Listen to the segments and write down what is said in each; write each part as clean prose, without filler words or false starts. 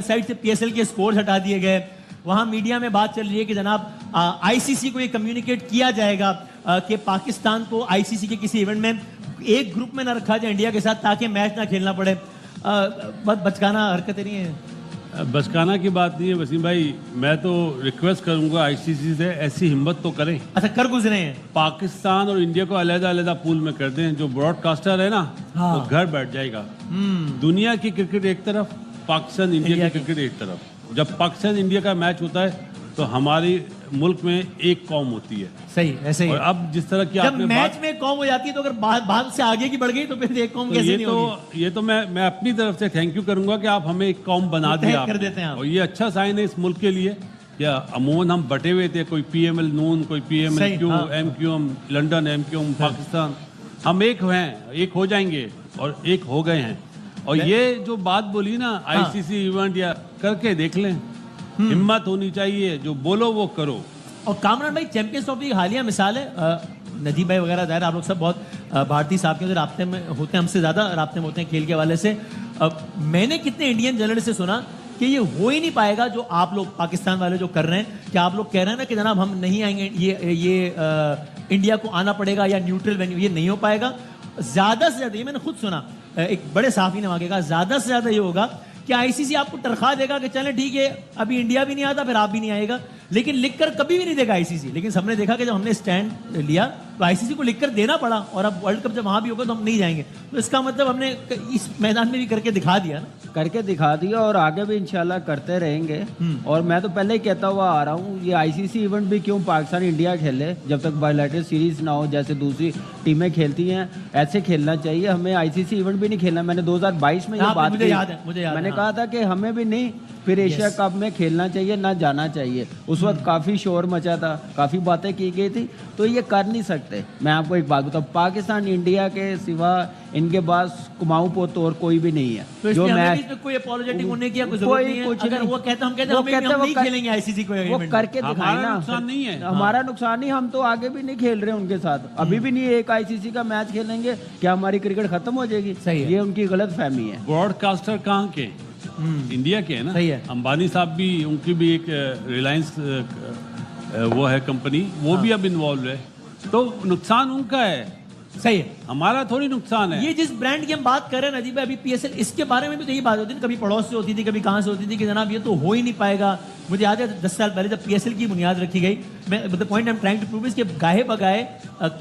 Side से PSL के scores हटा दिए गए। वहां मीडिया में बात चल रही है कि जनाब आईसीसी को ये कम्युनिकेट किया जाएगा कि पाकिस्तान को आईसीसी के किसी इवेंट में एक ग्रुप में ना रखा जाए इंडिया के साथ, ताकि मैच ना खेलना पड़े। बहुत बचकाना हरकतें नहीं है। बचकाना की बात नहीं है वसीम भाई, मैं तो रिक्वेस्ट करूंगा आईसीसी से ऐसी हिम्मत तो करें। अच्छा, कर गुजरे हैं। पाकिस्तान और इंडिया को अलग-अलग पूल में कर दें। जो ब्रॉडकास्टर है ना, हाँ। वो घर बैठ जाएगा। दुनिया की क्रिकेट एक तरफ, पाकिस्तान इंडिया की क्रिकेट एक तरफ। जब पाकिस्तान इंडिया का मैच होता है तो हमारी मुल्क में एक कौम होती है। सही, ऐसे ही। और अब जिस तरह की जब आपने मैच में कौम हो जाती है तो अगर भाग से आगे की बढ़ गई तो फिर एक कौम कैसे नहीं होगी? ये तो मैं अपनी तरफ से थैंक यू करूंगा कि आप हमें एक कौम बना दिया कर देते हैं आप। और ये अच्छा साइन है इस मुल्क के लिए। या अमूमन हम बटे हुए थे, कोई पीएमएल नून, कोई PML Q, MQM London, MQM Pakistan. हम एक हैं, एक हो जाएंगे और एक हो गए हैं। और ये जो बात बोली ना आईसीसी इवेंट, या करके देख लें। हिम्मत होनी चाहिए, जो बोलो वो करो। और कामरान भाई, चैंपियंस ट्रॉफी की हालिया मिसाल है। नदीम भाई वगैरह जाहिर आप लोग सब बहुत भारतीय साहब के राब्ते में होते हैं, हमसे ज़्यादा राब्ते में होते हैं खेल के हवाले से। मैंने कितने इंडियन जर्नलिस्ट से सुना कि ये हो ही नहीं पाएगा जो आप लोग पाकिस्तान वाले जो कर रहे हैं, कि आप लोग कह रहे हैं ना कि जनाब हम नहीं आएंगे, ये इंडिया को आना पड़ेगा या न्यूट्रल वेन्यू, ये नहीं हो पाएगा। ज़्यादा से ज़्यादा, ये मैंने खुद सुना, एक बड़े साफ़ी ने वहाँ कहा, ज़्यादा से ज़्यादा ये होगा कि आईसीसी आपको तनख्वाह देगा कि चलें ठीक है, अभी इंडिया भी नहीं आता, फिर आप भी नहीं आएगा, लेकिन लिखकर कभी भी नहीं देगा आईसीसी। लेकिन सबने देखा कि जब हमने स्टैंड लिया तो आईसीसी को लिखकर देना पड़ा, और अब वर्ल्ड कप जब वहां भी होगा तो हम नहीं जाएंगे। तो इसका मतलब हमने इस मैदान में भी करके दिखा दिया ना, करके दिखा दिया, और आगे भी इंशाल्लाह करते रहेंगे। और मैं तो पहले ही कहता हुआ आ रहा हूँ, ये आईसीसी इवेंट भी क्यों पाकिस्तान इंडिया खेले जब तक बायलैटरल सीरीज ना हो, जैसे दूसरी टीमें खेलती हैं ऐसे खेलना चाहिए। हमें आईसीसी इवेंट भी नहीं खेलना। मैंने 2022 में ये बात मुझे याद है, मैंने कहा था कि हमें भी नहीं फिर एशिया कप में खेलना चाहिए, ना जाना चाहिए। उस वक्त काफ़ी शोर मचा था, काफ़ी बातें की गई थी, तो ये कर नहीं सकते। मैं आपको एक बात बताऊँ, पाकिस्तान इंडिया के सिवा इनके पास कुमाऊं पोत और कोई भी नहीं है। तो जो मैच कोई अपॉलोजेटिक होने की कोई जरूरत नहीं है। अगर वो कहते हम कहते हैं हम नहीं खेलेंगे आईसीसी को, वो करके दिखाए ना। नुकसान नहीं है, हमारा नुकसान नहीं, हम तो आगे भी नहीं खेल रहे उनके साथ, अभी भी नहीं एक आईसीसी का मैच खेलेंगे, क्या हमारी क्रिकेट खत्म हो जाएगी? सही है। ये उनकी गलत फहमी है। ब्रॉडकास्टर कहाँ के? इंडिया के है ना। सही है। अंबानी साहब भी, उनकी भी एक रिलायंस वो है कंपनी, वो भी अब इन्वॉल्व है। तो नुकसान उनका है, सही है, हमारा थोड़ी नुकसान है। ये जिस ब्रांड की हम बात कर रहे हैं नजीब भाई, अभी पीएसएल, इसके बारे में भी तो यही बात होती थी, कभी पड़ोस से होती थी, कभी कहाँ से होती थी कि जनाब ये तो हो ही नहीं पाएगा। मुझे याद है 10 साल पहले जब पीएसएल की बुनियाद रखी गई, मैं the point I am trying to prove is कि गाहे बगाए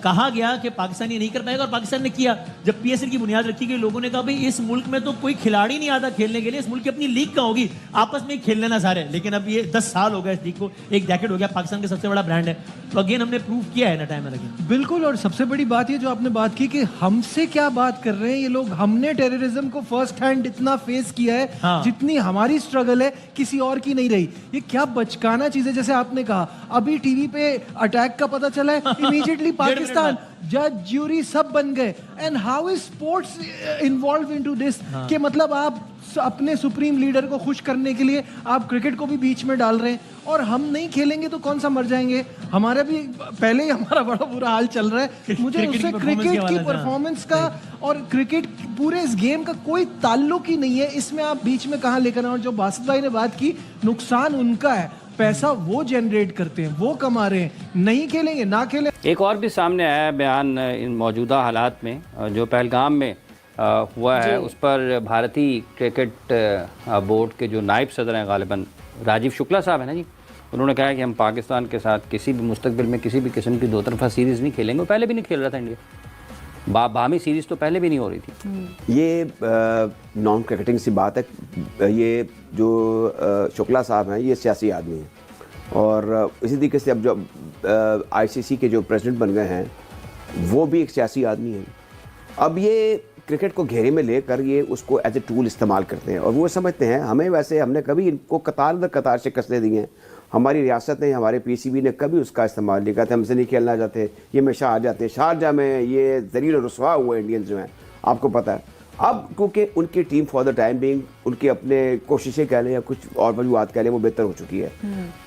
कहा गया कि पाकिस्तान ये नहीं कर पाएगा, और पाकिस्तान ने किया। जब पीएसएल की बुनियाद रखी गई, लोगों ने कहा भाई इस मुल्क में तो कोई खिलाड़ी नहीं आता खेलने के लिए, इस मुल्क की अपनी लीग का होगी, आपस में खेल लेना सारे। लेकिन अब ये 10 साल हो गए इस लीग को, एक डेकेड हो गया, पाकिस्तान का सबसे बड़ा ब्रांड है। तो अगेन हमने प्रूव किया है ना टाइम में। बिल्कुल, और सबसे बड़ी बात ये जो आपने बात की कि हमसे क्या बात कर रहे हैं ये लोग। हमने टेररिज्म को फर्स्ट हैंड इतना फेस किया है, हाँ। जितनी हमारी स्ट्रगल है किसी और की नहीं रही। ये क्या बचकाना चीज है। जैसे आपने कहा अभी टीवी पे अटैक का पता चला है, इमीडिएटली पाकिस्तान जज ज्यूरी सब बन गए। And how is sports involve into this, कि मतलब आप अपने सुप्रीम लीडर को खुश करने के लिए आप क्रिकेट को भी बीच में डाल रहे हैं, और हम नहीं खेलेंगे तो कौन सा मर जाएंगे। हमारा भी पहले ही हमारा बड़ा बुरा हाल चल रहा है। मुझे उससे क्रिकेट की परफॉर्मेंस का और क्रिकेट पूरे इस गेम का कोई ताल्लुक ही नहीं है। इसमें आप बीच में कहाँ लेकर आए। और जो बासित भाई ने बात की, नुकसान उनका है, पैसा वो जनरेट करते हैं, वो कमा रहे हैं, नहीं खेलेंगे ना खेलें। एक और भी सामने आया है बयान इन मौजूदा हालात में, जो पहलगाम में हुआ है, उस पर भारतीय क्रिकेट बोर्ड के जो नायब सदर हैं गालिबन राजीव शुक्ला साहब है ना जी, उन्होंने कहा है कि हम पाकिस्तान के साथ किसी भी मुस्तकबिल में किसी भी किस्म की दो तरफा सीरीज़ नहीं खेलेंगे। पहले भी नहीं खेल रहा था इंडिया, बाहमी सीरीज़ तो पहले भी नहीं हो रही थी। ये नॉन क्रिकेटिंग सी बात है। ये जो शुक्ला साहब हैं ये सियासी आदमी हैं, और इसी तरीके से अब जो आईसीसी के जो प्रेसिडेंट बन गए हैं वो भी एक सियासी आदमी हैं। अब ये क्रिकेट को घेरे में लेकर ये उसको एज ए टूल इस्तेमाल करते हैं, और वो समझते हैं हमें, वैसे हमने कभी इनको कतार दर कतार शिकस्तें दी हैं। हमारी रियासत ने, हमारे पीसीबी ने कभी उसका इस्तेमाल नहीं किया था। हमसे नहीं खेलना चाहते, ये हमेशा आ जाते हैं। शारजा में ये ज़लील और रुसवा हुए इंडियंस जो हैं, आपको पता है। अब क्योंकि उनकी team for the time being, उनकी अपने कोशिशें कह लें या कुछ और वजूहत कह लें, वो बेहतर हो चुकी है।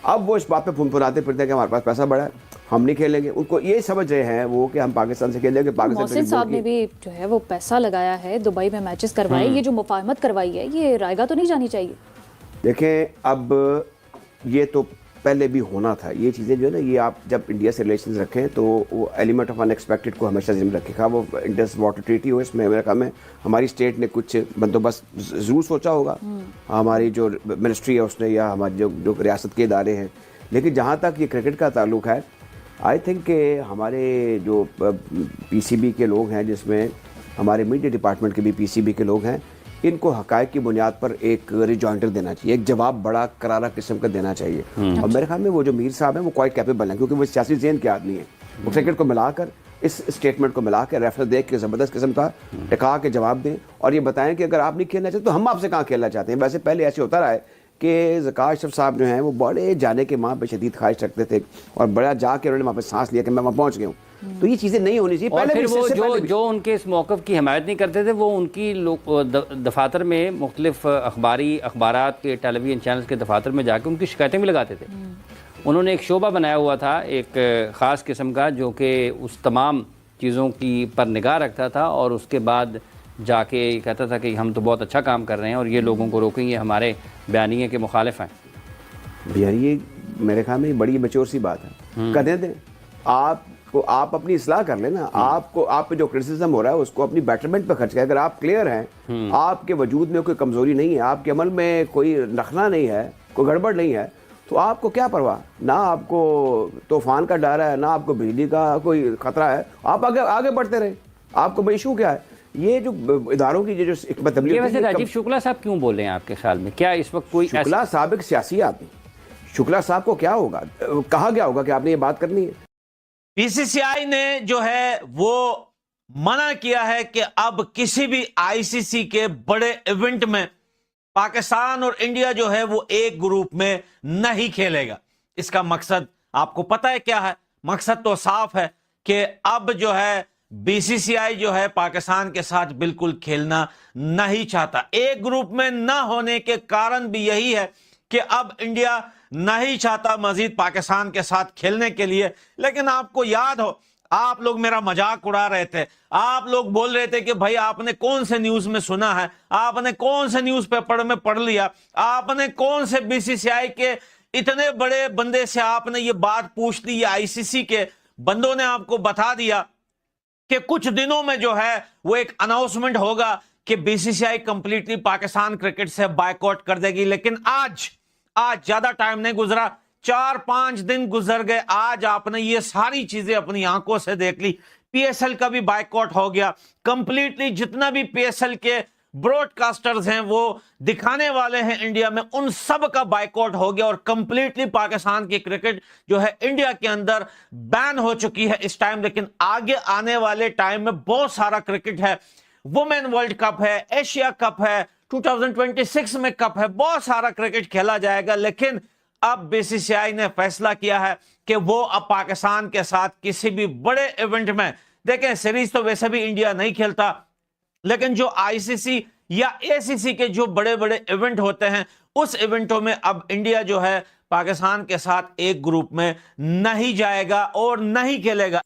अब वो इस बात पे फुनफुनाते फिरते हैं कि हमारे पास पैसा बड़ा है, हम नहीं खेलेंगे। उनको ये समझ रहे हैं वो कि हम पाकिस्तान से खेलेंगे। मोहसिन साहब ने भी जो है वो पैसा लगाया है, दुबई में मैचेस करवाए, ये जो मुफाहमत करवाई है, ये रायगा तो नहीं जानी चाहिए। देखें, अब ये तो पहले भी होना था। ये चीज़ें जो है ना, ये आप जब इंडिया से रिलेशंस रखें तो वो एलिमेंट ऑफ अनएक्सपेक्टेड को हमेशा जिम्मे रखेगा। वो इंडस वाटर ट्रीटी हो, इसमें मेरे ख्याल में हमारी स्टेट ने कुछ बंदोबस्त ज़रूर सोचा होगा, हमारी जो मिनिस्ट्री है उसने, या हमारे जो रियासत के इदारे हैं। लेकिन जहाँ तक ये क्रिकेट का ताल्लुक है, आई थिंक कि हमारे जो पीसीबी के लोग हैं, जिसमें हमारे मीडिया डिपार्टमेंट के भी पीसीबी के लोग हैं, इनको हकायक की बुनियाद पर एक रिजॉइंडर देना चाहिए, एक जवाब बड़ा करारा किस्म का देना चाहिए। और मेरे ख्याल में वो जो मीर साहब हैं वो क्वाइट कैपेबल हैं, क्योंकि वो सियासी ज़हन के आदमी हैं। वो क्रिकेट को मिलाकर, इस स्टेटमेंट को मिलाकर रेफरेंस देख के ज़बरदस्त किस्म का टिका के जवाब दें और ये बताएं कि अगर आप नहीं खेलना चाहते तो हम आपसे कहाँ खेलना चाहते हैं। वैसे पहले ऐसे होता रहा है कि ज़का अशरफ साहब जो हैं वो बड़े जाने के वहाँ पे शदीद ख्वाहिश रखते थे और बड़ा जाके उन्होंने वहाँ पे सांस लिया कि मैं वहाँ पहुँच गया हूँ। तो ये चीज़ें नहीं होनी चाहिए। और पहले फिर भी, वो इससे पहले जो भी। जो उनके इस मौक़िफ़ की हिमायत नहीं करते थे, वो उनकी दफातर में, मुख्तलिफ अखबारात के टेलीविज़न चैनल्स के दफातर में जाके उनकी शिकायतें भी लगाते थे। उन्होंने एक शोबा बनाया हुआ था, एक ख़ास किस्म का, जो कि उस तमाम चीज़ों की पर निगाह रखता था और उसके बाद जाके कहता था कि हम तो बहुत अच्छा काम कर रहे हैं और ये लोगों को रोकेंगे, हमारे बयानिए के मुखालिफ हैं। यार ये मेरे ख्याल में बड़ी मैच्योर सी बात है। कदें दें आपको, आप अपनी इस्लाह कर लेना। आपको, आप पे जो क्रिटिसिज्म हो रहा है उसको अपनी बेटरमेंट पे खर्च करें। अगर आप क्लियर हैं, आपके वजूद में कोई कमज़ोरी नहीं है, आपके अमल में कोई नखना नहीं है, कोई गड़बड़ नहीं है, तो आपको क्या परवाह। ना आपको तूफान का डर है, ना आपको बिजली का कोई ख़तरा है, आप आगे आगे बढ़ते रहे। आपको इशू क्या है? ये जो इदारों की जो ये वैसे राजीव शुक्ला साहब क्यों बोले हैं आपके ख्याल में? क्या इस वक्त कोई शुक्ला साहब एक सियासी आदमी, शुक्ला साहब को क्या होगा, कहा गया होगा कि आपने ये बात करनी है? बीसीसीआई ने जो है वो मना किया है कि अब किसी भी आईसीसी के बड़े इवेंट में पाकिस्तान और इंडिया जो है वो एक ग्रुप में नहीं खेलेगा। इसका मकसद आपको पता है क्या है? मकसद तो साफ है कि अब जो है बीसीसीआई जो है पाकिस्तान के साथ बिल्कुल खेलना नहीं चाहता। एक ग्रुप में ना होने के कारण भी यही है कि अब इंडिया नहीं चाहता मजीद पाकिस्तान के साथ खेलने के लिए। लेकिन आपको याद हो, आप लोग मेरा मजाक उड़ा रहे थे, आप लोग बोल रहे थे कि भाई आपने कौन से न्यूज में सुना है, आपने कौन से न्यूज पेपर में पढ़ लिया, आपने कौन से बीसीसीआई के इतने बड़े बंदे से आपने ये बात पूछ ली। आईसीसी के बंदों ने आपको बता दिया कि कुछ दिनों में जो है वो एक अनाउंसमेंट होगा कि बीसीसीआई कंप्लीटली पाकिस्तान क्रिकेट से बायकॉट कर देगी। लेकिन आज ज्यादा टाइम नहीं गुजरा, 4-5 दिन गुजर गए, आज आपने ये सारी चीजें अपनी आंखों से देख ली। पीएसएल का भी बायकॉट हो गया कंप्लीटली। जितना भी पीएसएल के ब्रॉडकास्टर्स हैं वो दिखाने वाले हैं इंडिया में, उन सब का बायकॉट हो गया और कंप्लीटली पाकिस्तान की क्रिकेट जो है इंडिया के अंदर बैन हो चुकी है इस टाइम। लेकिन आगे आने वाले टाइम में बहुत सारा क्रिकेट है, वुमेन वर्ल्ड कप है, एशिया कप है, 2026 में कप है, बहुत सारा क्रिकेट खेला जाएगा। लेकिन अब बीसीसीआई ने फैसला किया है कि वो अब पाकिस्तान के साथ किसी भी बड़े इवेंट में, देखें सीरीज तो वैसे भी इंडिया नहीं खेलता, लेकिन जो आईसीसी या एसीसी के जो बड़े बड़े इवेंट होते हैं उस इवेंटों में अब इंडिया जो है पाकिस्तान के साथ एक ग्रुप में नहीं जाएगा और नहीं खेलेगा।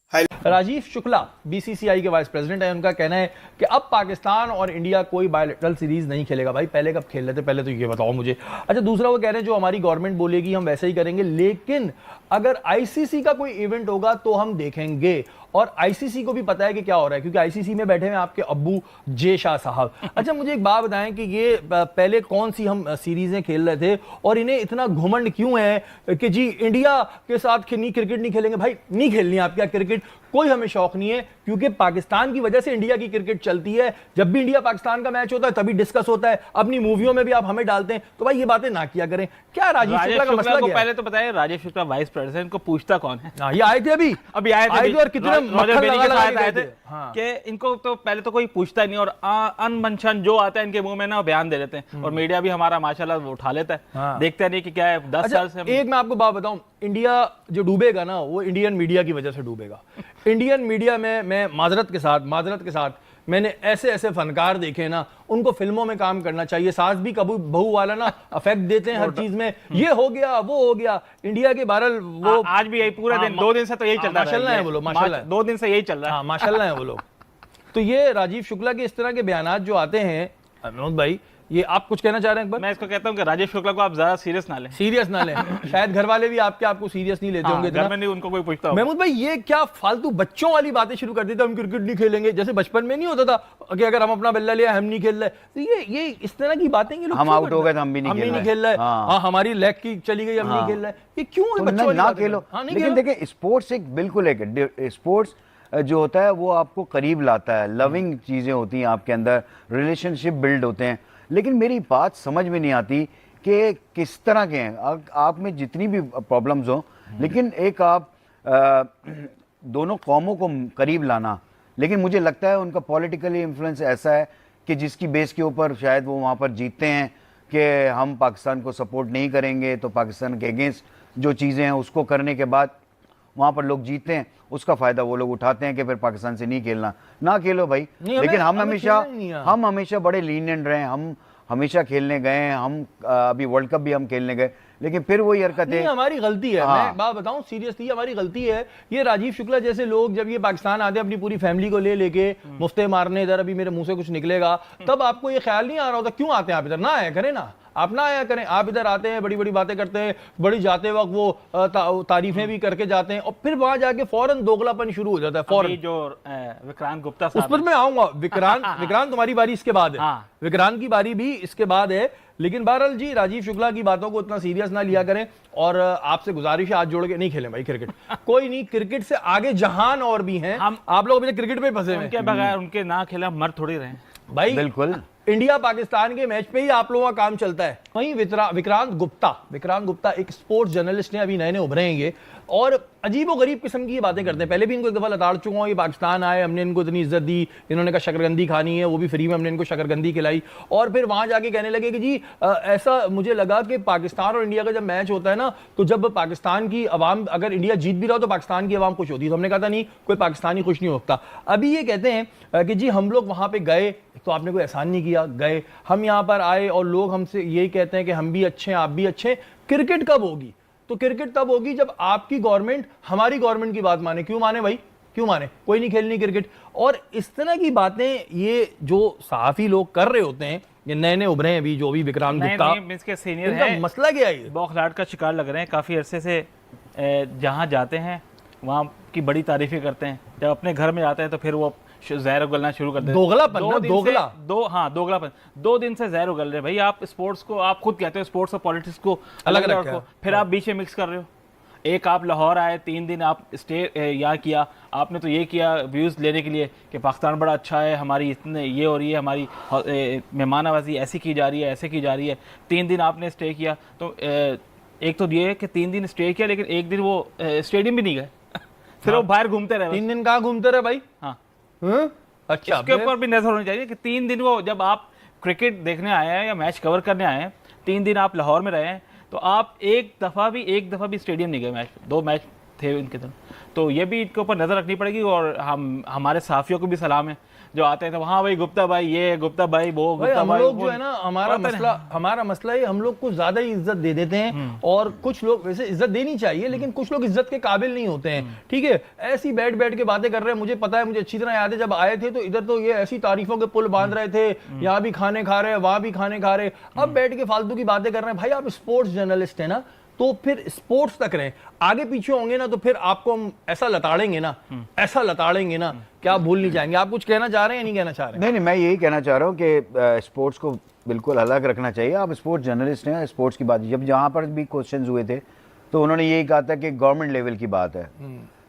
राजीव शुक्ला बीसीसीआई के वाइस प्रेसिडेंट है, उनका कहना है कि अब पाकिस्तान और इंडिया कोई बायलैटरल सीरीज नहीं खेलेगा। भाई पहले कब खेल रहे थे, पहले तो ये बताओ मुझे। अच्छा, दूसरा वो कह रहे हैं जो हमारी गवर्नमेंट बोलेगी हम वैसे ही करेंगे, लेकिन अगर आईसीसी का कोई इवेंट होगा तो हम देखेंगे। और आईसीसी को भी पता है कि क्या हो रहा है, क्योंकि आईसीसी में बैठे हैं आपके अब्बू जे शाह साहब। अच्छा, मुझे एक बात बताएं कि ये पहले कौन सी हम सीरीजें खेल रहे थे और इन्हें इतना घुमंड क्यों है कि जी इंडिया के साथ क्रिकेट नहीं खेलेंगे। भाई नहीं खेलनी है आपके क्रिकेट, कोई हमें शौक नहीं है, क्योंकि पाकिस्तान की वजह से इंडिया की क्रिकेट चलती है। जब भी इंडिया पाकिस्तान का मैच होता है तभी डिस्कस होता है, अपनी मूवियों में भी आप हमें डालते हैं। तो भाई ये बातें ना किया करें। क्या राजीव शुक्ला का मसला को क्या पहले तो बताइए, राजीव शुक्ला वाइस प्रेसिडेंट को पूछता कौन है? ये आए थे अभी आए थे और कितने मक्खन लगा के आए गए थे हाँ। कि इनको तो पहले तो कोई पूछता ही नहीं और अनमनशन जो आता है इनके मुंह में ना बयान दे देते हैं और मीडिया भी हमारा माशाल्लाह वो उठा लेता है। हाँ। देखते नहीं कि क्या है 10 साल से एक मैं आपको बात बताऊं, इंडिया जो डूबेगा ना वो इंडियन मीडिया की वजह से डूबेगा। इंडियन मीडिया में मैं माजरत के साथ मैंने ऐसे फनकार देखे ना, उनको फिल्मों में काम करना चाहिए। सास भी कबू बहू वाला ना अफेक्ट देते हैं हर चीज में, ये हो गया वो हो गया। इंडिया के बहरहाल वो आज भी यही पूरा दिन 2 दिन से तो यही चल रहा है। माशाल्लाह है वो लोग, माशाल्लाह 2 दिन से यही चल रहा है। माशाल्लाह है वो लोग। तो ये राजीव शुक्ला के इस तरह के बयानात जो आते हैं विनोद भाई, ये आप कुछ कहना चाह रहे हैं एक बार? मैं इसको कहता हूँ कि राजेश शुक्ला को आप ज्यादा सीरियस ना लें। सीरियस ना लें। शायद घर वाले भी आपको सीरियस नहीं लेते होंगे घर इतना। में नहीं उनको कोई पूछता होगा। महमूद भाई ये क्या फालतू बच्चों वाली बातें शुरू कर दी थी, हम क्रिकेट नहीं खेलेंगे, जैसे बचपन में नहीं होता था कि अगर हम अपना बल्ला लिया हम नहीं खेल रहे, तो ये इस तरह की बातें ये लोग हम क्यों आउट हो करते गए तो हम भी नहीं खेल रहे, हाँ। हाँ हमारी लेग की चली गई हम नहीं खेल रहे, ये क्यों तो बच्चों वाली ना बातें खेलो। हाँ, नहीं लेकिन खेलो। देखिए स्पोर्ट्स एक बिल्कुल एक स्पोर्ट्स जो होता है वो आपको करीब लाता है, लविंग चीजें होती हैं आपके अंदर, रिलेशनशिप बिल्ड होते हैं। लेकिन मेरी बात समझ में नहीं आती कि किस तरह के हैं आप में जितनी भी प्रॉब्लम्स हो, लेकिन एक आप दोनों कौमों को करीब लाना, लेकिन मुझे लगता है उनका पॉलिटिकली इन्फ्लुएंस ऐसा है कि जिसकी बेस के ऊपर शायद वो वहाँ पर जीतते हैं कि हम पाकिस्तान को सपोर्ट नहीं करेंगे, तो पाकिस्तान के अगेंस्ट जो चीज़ें हैं उसको करने के बाद वहाँ पर लोग जीतते हैं, उसका फ़ायदा वो लोग उठाते हैं कि फिर पाकिस्तान से नहीं खेलना, ना खेलो भाई। लेकिन हम हमेशा बड़े लीनियंट रहे, हम हमेशा खेलने गए हैं, हम अभी वर्ल्ड कप भी हम खेलने गए, लेकिन फिर वही हरकतें हमारी गलती है। हाँ। मैं बात बताऊं सीरियसली, हमारी गलती है। ये राजीव शुक्ला जैसे लोग जब ये पाकिस्तान आते हैं अपनी पूरी फैमिली को लेके मुफ्ते मारने, इधर अभी मेरे मुंह से कुछ निकलेगा, तब आपको ये ख्याल नहीं आ रहा होता क्यों आते हैं आप इधर? ना आया करें ना, आप ना आया करें। आप इधर आते हैं, बड़ी बड़ी बातें करते हैं, बड़ी जाते वक्त वो तारीफें भी करके जाते हैं, और फिर वहां जाके फौरन दोगलापन शुरू हो जाता है। फौरन जो विक्रांत गुप्ता उस साहब पर मैं आऊंगा। विक्रांत तुम्हारी बारी इसके बाद है। हाँ। विक्रांत की बारी भी इसके बाद है। लेकिन बहरहाल जी, राजीव शुक्ला की बातों को इतना सीरियस ना लिया करें, और आपसे गुजारिश है हाथ जोड़ के नहीं खेलें भाई क्रिकेट। कोई नहीं, क्रिकेट से आगे जहान और भी हैं। आप लोग अभी तक क्रिकेट में फंसे हुए उनके बगैर उनके ना खेला मर थोड़ी रहे भाई। बिल्कुल इंडिया पाकिस्तान के मैच पे ही आप लोगों का काम चलता है। वहीं विक्रांत गुप्ता एक स्पोर्ट्स जर्नलिस्ट ने, अभी नए नए उभरे हैं ये, और अजीबोगरीब किस्म की ये बातें करते हैं। पहले भी इनको एक दफा लताड़ चुका हूं, ये पाकिस्तान आए, हमने इनको इतनी इज्जत दी, इन्होंने कहा शकरकंदी खानी है, वो भी फ्री में हमने इनको शकरकंदी खिलाई, और फिर वहां जाके कहने लगे कि जी ऐसा मुझे लगा कि पाकिस्तान और इंडिया का जब मैच होता है ना, तो जब पाकिस्तान की अवाम, अगर इंडिया जीत भी रहा हो तो पाकिस्तान की अवाम खुश होती है। तो हमने कहा था नहीं, कोई पाकिस्तानी खुश नहीं होता। अभी ये कहते हैं कि जी हम लोग वहां पे गए तो आपने कोई एहसान नहीं किया, गए हम यहाँ पर आए और लोग हमसे यही कहते हैं कि हम भी अच्छे हैं, आप भी अच्छे हैं। क्रिकेट कब होगी? तो क्रिकेट तब होगी जब आपकी गवर्नमेंट हमारी गवर्नमेंट की बात माने। क्यों माने भाई, क्यों माने? कोई नहीं खेलनी क्रिकेट। और इस तरह की बातें ये जो सहाफी लोग कर रहे होते हैं, ये नए नए उभरे हैं अभी, जो भी विक्रांत गुप्ता, इसके सीनियर इनका हैं, मसला क्या है? बौखलाहट का शिकार लग रहे हैं काफी अरसे से। जहां जाते हैं वहां की बड़ी तारीफें करते हैं, जब अपने घर में जाते हैं तो फिर वो जहर उगलना शुरू कर देते हैं। दोगलापन ना, दोगलापन। 2 दिन से जहर उगल रहे भाई। आप स्पोर्ट्स को, आप खुद कहते हो स्पोर्ट्स और पॉलिटिक्स को अलग रखो, फिर आप बीच में मिक्स कर रहे हो। एक आप लाहौर आए, 3 दिन आप स्टे यहाँ किया, आपने तो ये किया व्यूज़ लेने के लिए कि पाकिस्तान बड़ा अच्छा है, हमारी इतने ये हो रही है, हमारी मेहमान नवाजी ऐसी की जा रही है, ऐसे की जा रही है। 3 दिन आपने स्टे किया, तो एक तो ये है कि 3 दिन स्टे किया, लेकिन एक दिन वो स्टेडियम भी नहीं गए, फिर वो बाहर घूमते रहे। 3 दिन कहाँ घूमते रहे भाई? हाँ, अच्छा, इसके ऊपर भी नजर होनी चाहिए कि 3 दिन वो, जब आप क्रिकेट देखने आए हैं या मैच कवर करने आए हैं, 3 दिन आप लाहौर में रहे हैं, तो आप एक दफा भी स्टेडियम नहीं गए। मैच 2 मैच थे इनके तरफ, तो ये भी इनके ऊपर नजर रखनी पड़ेगी। और हमारे साफियों को भी सलाम है जो आते हैं तो वहाँ भाई गुप्ता भाई ये, गुप्ता भाई वो, गुप्ता हम भाई लोग जो है ना, हमारा मसला है, हम लोग कुछ ज्यादा ही इज्जत दे देते हैं, और कुछ लोग वैसे इज्जत देनी चाहिए, लेकिन कुछ लोग इज्जत के काबिल नहीं होते हैं। ठीक है, ऐसी बैठ के बातें कर रहे हैं। मुझे पता है, मुझे अच्छी तरह याद है, जब आए थे तो इधर तो ये ऐसी तारीफों के पुल बांध रहे थे, यहाँ भी खाने खा रहे हैं, वहां भी खाने खा रहे हैं। अब बैठ के फालतू की बातें कर रहे हैं। भाई आप स्पोर्ट्स जर्नलिस्ट है ना, तो फिर स्पोर्ट्स तक रहे। आगे पीछे होंगे ना तो फिर आपको हम ऐसा लताड़ेंगे ना, क्या आप भूल नहीं जाएंगे। आप कुछ कहना चाह रहे हैं या नहीं कहना चाह रहे हैं? नहीं, मैं यही कहना चाह रहा हूँ कि स्पोर्ट्स को बिल्कुल अलग रखना चाहिए। आप स्पोर्ट्स जर्नलिस्ट हैं, स्पोर्ट्स की बात, जब जहाँ पर भी क्वेश्चंस हुए थे तो उन्होंने यही कहा था कि गवर्नमेंट लेवल की बात है,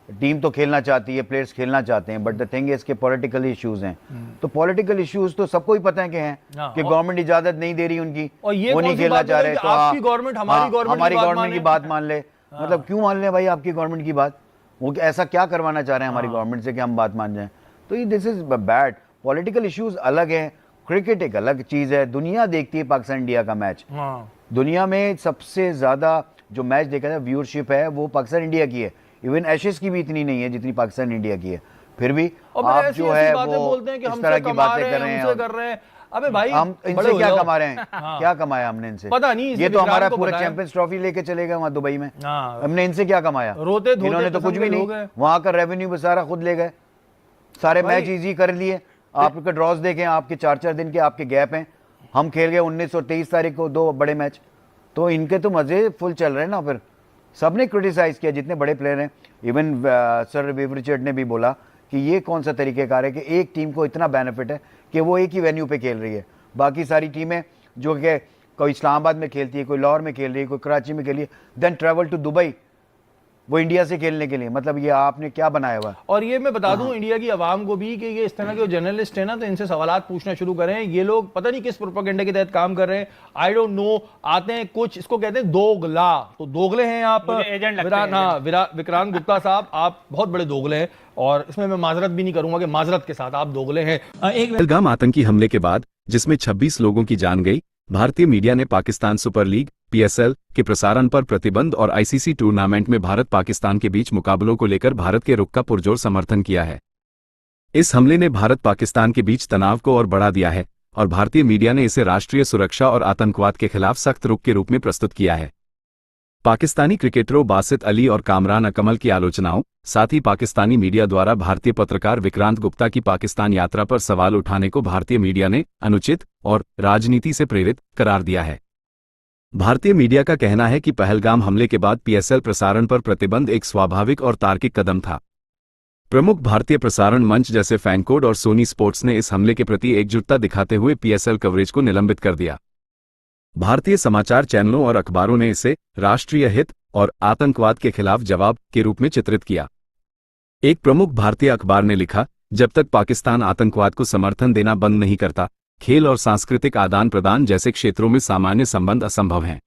टीम तो खेलना चाहती है, प्लेयर्स खेलना चाहते हैं, बट द थिंग इज के पॉलिटिकल इश्यूज हैं। तो पॉलिटिकल इश्यूज तो सबको ही पता है कि हैं, कि गवर्नमेंट इजाजत नहीं दे रही उनकी, और ये वो नहीं खेलना चाह रहे, तो आपकी गवर्नमेंट हमारी गवर्नमेंट की बात मान ले। मतलब क्यों मान ले भाई आपकी गवर्नमेंट की बात? वो ऐसा क्या करवाना चाह रहे हैं हमारी गवर्नमेंट से कि हम बात मान जाएं? तो ये this is bad. Political issues अलग हैं, क्रिकेट एक अलग चीज है। दुनिया देखती है पाकिस्तान इंडिया का मैच, दुनिया में सबसे ज्यादा जो मैच देखा जाए व्यूअरशिप है वो पाकिस्तान इंडिया की है। इवन एशेज की भी इतनी नहीं है जितनी पाकिस्तान इंडिया की है। फिर भी आप जो है वो इस तरह की बातें कर रहे हैं। अबे भाई हम इनसे क्या कमा रहे हैं? क्या कमाया हमने इनसे? पता नहीं। ये तो हमारा पूरा चैंपियंस ट्रॉफी लेके चले गए वहां दुबई में, हमने इनसे क्या कमाया? इन्होंने तो कुछ भी नहीं, वहां का रेवेन्यू भी सारा खुद ले गए, सारे मैच इजी कर लिए। आपके ड्रॉज देखें, आपके 4-4 दिन के आपके गैप हैं, हम खेल गए 19 और 23 तारीख को 2 बड़े मैच, तो इनके तो मजे फुल चल रहे हैं ना। फिर सबने क्रिटिसाइज किया, जितने बड़े प्लेयर हैं, इवन सर विव रिचर्ड ने भी बोला कि ये कौन सा तरीक़ेकार है कि एक टीम को इतना बेनिफिट है कि वो एक ही वेन्यू पे खेल रही है, बाकी सारी टीमें जो कि कोई इस्लामाबाद में खेलती है, कोई लाहौर में खेल रही है, कोई कराची में खेल रही है, देन ट्रैवल टू दुबई वो इंडिया से खेलने के लिए। मतलब ये आपने क्या बनाया हुआ है। और ये मैं बता दूं इंडिया की आवाम को भी कि ये इस तरह के जो जर्नलिस्ट है ना, तो इनसे सवालात पूछना शुरू करें। ये लोग पता नहीं किस प्रोपेगेंडा के तहत काम कर रहे हैं, आई डोंट नो। आते हैं कुछ, इसको कहते हैं दोगला, तो दोगले हैं आप विक्रांत गुप्ता साहब, आप बहुत बड़े दोगले हैं, और इसमें मैं माजरत भी नहीं करूंगा कि माजरत के साथ आप दोगले हैं। पहलगाम आतंकी हमले के बाद जिसमें 26 लोगों की जान गई, भारतीय मीडिया ने पाकिस्तान सुपर लीग (PSL) के प्रसारण पर प्रतिबंध और ICC टूर्नामेंट में भारत पाकिस्तान के बीच मुकाबलों को लेकर भारत के रुख का पुरजोर समर्थन किया है। इस हमले ने भारत पाकिस्तान के बीच तनाव को और बढ़ा दिया है और भारतीय मीडिया ने इसे राष्ट्रीय सुरक्षा और आतंकवाद के खिलाफ सख्त रुख के रूप में प्रस्तुत किया है। पाकिस्तानी क्रिकेटरों बासित अली और कामरान अकमल की आलोचनाओं, साथ ही पाकिस्तानी मीडिया द्वारा भारतीय पत्रकार विक्रांत गुप्ता की पाकिस्तान यात्रा पर सवाल उठाने को भारतीय मीडिया ने अनुचित और राजनीति से प्रेरित करार दिया है। भारतीय मीडिया का कहना है कि पहलगाम हमले के बाद PSL प्रसारण पर प्रतिबंध एक स्वाभाविक और तार्किक कदम था। प्रमुख भारतीय प्रसारण मंच जैसे फैनकोड और सोनी स्पोर्ट्स ने इस हमले के प्रति एकजुटता दिखाते हुए PSL कवरेज को निलंबित कर दिया। भारतीय समाचार चैनलों और अखबारों ने इसे राष्ट्रीय हित और आतंकवाद के खिलाफ जवाब के रूप में चित्रित किया। एक प्रमुख भारतीय अखबार ने लिखा, जब तक पाकिस्तान आतंकवाद को समर्थन देना बंद नहीं करता, खेल और सांस्कृतिक आदान प्रदान जैसे क्षेत्रों में सामान्य संबंध असंभव हैं।